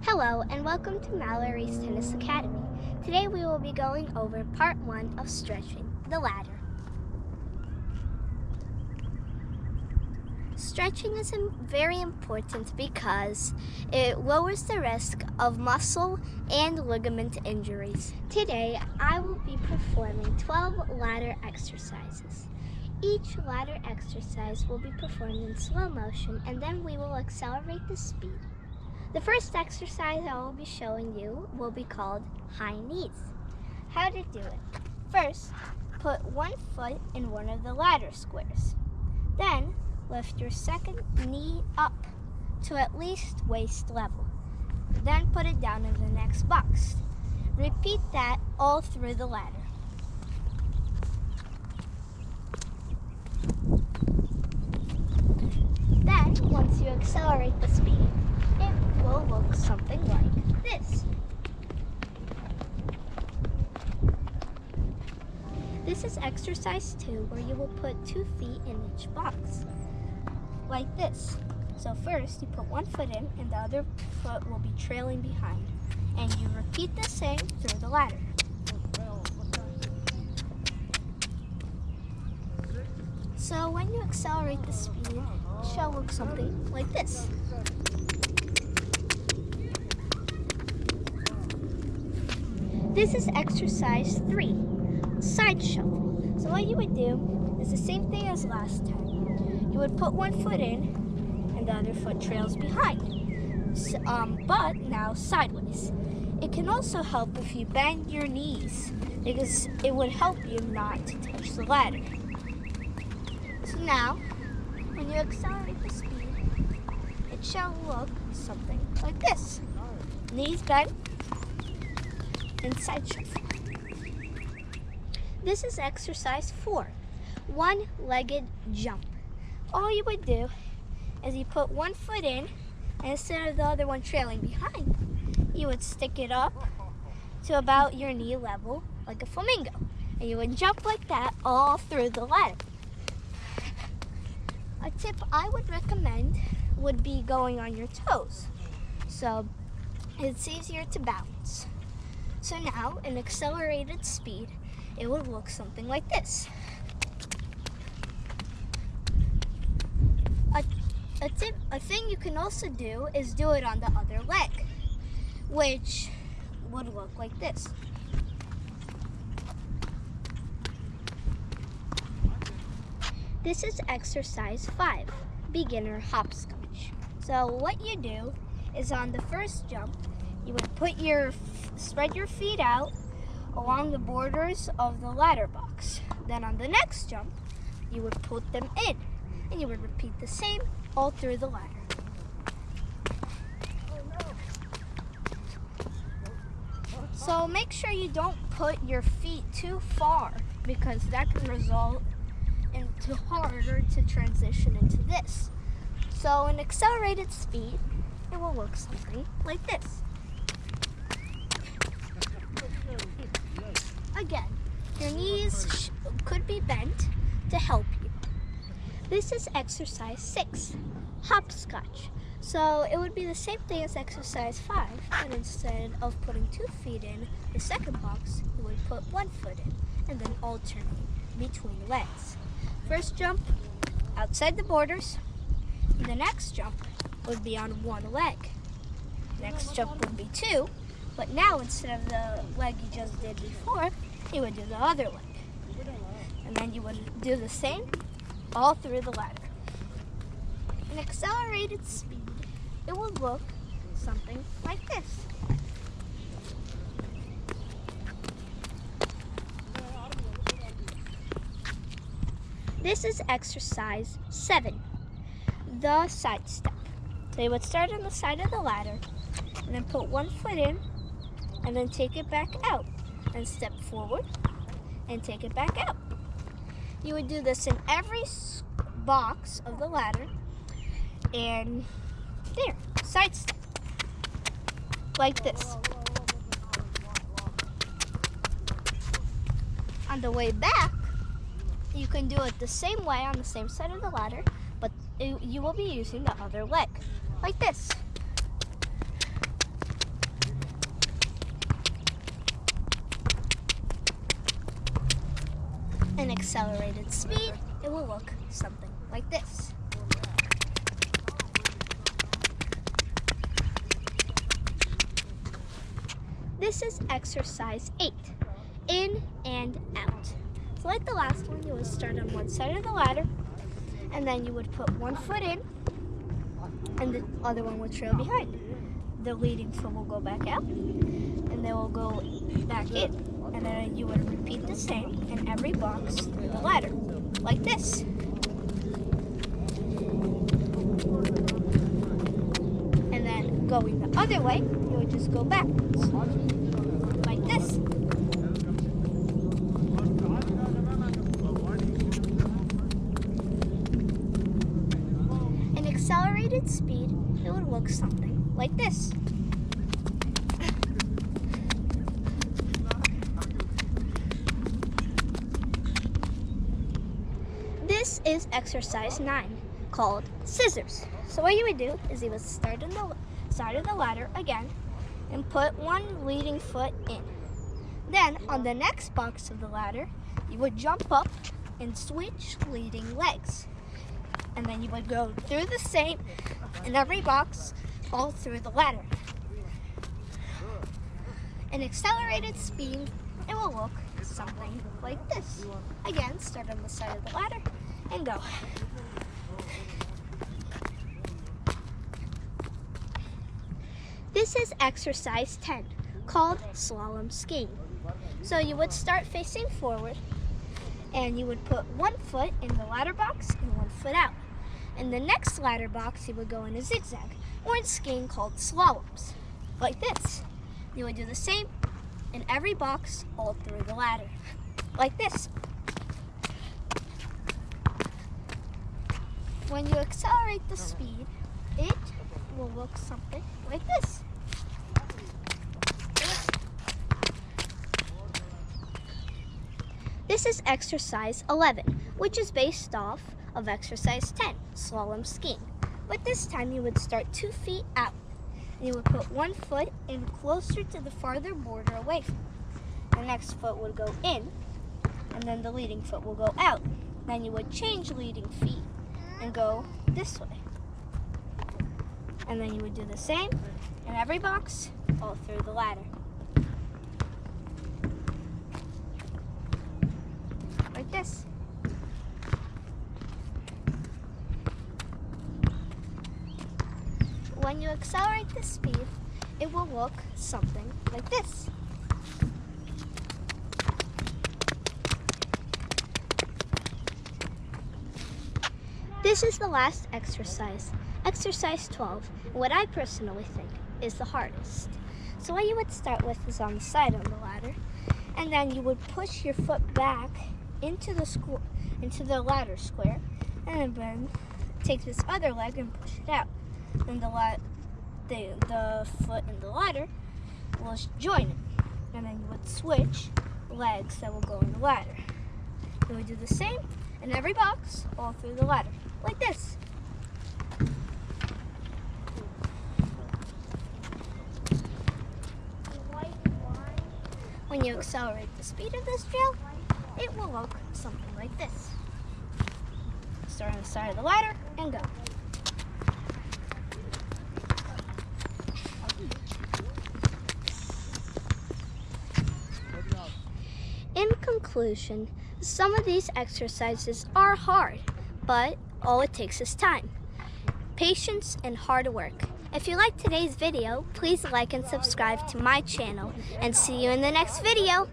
Hello and welcome to Mallory's Tennis Academy. Today we will be going over part 1 of stretching the ladder. Stretching is very important because it lowers the risk of muscle and ligament injuries. Today I will be performing 12 ladder exercises. Each ladder exercise will be performed in slow motion and then we will accelerate the speed. The first exercise I will be showing you will be called high knees. How to do it. First, put one foot in one of the ladder squares. Then, lift your second knee up to at least waist level. Then put it down in the next box. Repeat that all through the ladder. Then, once you accelerate the speed, it will look something like this. This is exercise 2, where you will put 2 feet in each box, like this. So first, you put one foot in and the other foot will be trailing behind. And you repeat the same through the ladder. So when you accelerate the speed, it shall look something like this. This is exercise 3, side shuffle. So what you would do is the same thing as last time. You would put one foot in and the other foot trails behind, but now sideways. It can also help if you bend your knees because it would help you not to touch the ladder. So now, when you accelerate the speed, it shall look something like this. Knees bent, and side shuffle. This is exercise 4, one-legged jump. All you would do is you put one foot in, and instead of the other one trailing behind, you would stick it up to about your knee level, like a flamingo. And you would jump like that all through the ladder. A tip I would recommend would be going on your toes, so it's easier to balance. So now, in accelerated speed, it would look something like this. A thing you can also do is do it on the other leg, which would look like this. This is exercise 5, beginner hopscotch. So what you do is on the first jump, you would spread your feet out along the borders of the ladder box. Then on the next jump, you would put them in, and you would repeat the same all through the ladder. So make sure you don't put your feet too far because that can result into harder to transition into this. So in accelerated speed, it will look something like this. Again, your knees could be bent to help you. This is exercise 6, hopscotch. So it would be the same thing as exercise 5, but instead of putting 2 feet in the second box, you would put 1 foot in and then alternate between legs. First jump outside the borders, the next jump would be on one leg. Next jump would be 2, but now instead of the leg you just did before, you would do the other leg. And then you would do the same all through the ladder. In accelerated speed, it will look something like this. This is exercise 7, the side step. So you would start on the side of the ladder and then put 1 foot in and then take it back out and step forward and take it back out. You would do this in every box of the ladder and there, side step, like this. On the way back, you can do it the same way on the same side of the ladder, but you will be using the other leg, like this. an accelerated speed, it will look something like this. This is exercise 8, in and out. So like the last one, you would start on one side of the ladder, and then you would put one foot in, and the other one would trail behind. The leading foot will go back out, and they will go back in, and then you would repeat the same in every box through the ladder, like this. And then going the other way, you would just go backwards, like this. An accelerated speed, it would look something like this. This is exercise 9, called scissors. So what you would do is you would start on the side of the ladder again and put one leading foot in. Then on the next box of the ladder, you would jump up and switch leading legs. And then you would go through the same in every box all through the ladder. An accelerated speed, it will look something like this. Again, start on the side of the ladder and go. This is exercise 10, called slalom skiing. So you would start facing forward, and you would put one foot in the ladder box and one foot out. In the next ladder box, you would go in a zigzag, or in skiing called slaloms, like this. You would do the same in every box all through the ladder, like this. When you accelerate the speed, it will look something like this. This is exercise 11, which is based off of exercise 10, slalom skiing. But this time you would start 2 feet out, and you would put one foot in closer to the farther border away from it. The next foot would go in, and then the leading foot will go out. Then you would change leading feet and go this way. And then you would do the same in every box all through the ladder. Like this. When you accelerate the speed, it will look something like this. This is the last exercise, exercise 12, and what I personally think is the hardest. So what you would start with is on the side of the ladder, and then you would push your foot back into the ladder square, and then take this other leg and push it out. Then the foot in the ladder will join it, and then you would switch legs that will go in the ladder. You would do the same in every box all through the ladder, like this. When you accelerate the speed of this drill, it will look something like this. Start on the side of the ladder and go. In conclusion, some of these exercises are hard, but all it takes is time, patience, and hard work. If you liked today's video, please like and subscribe to my channel, and see you in the next video.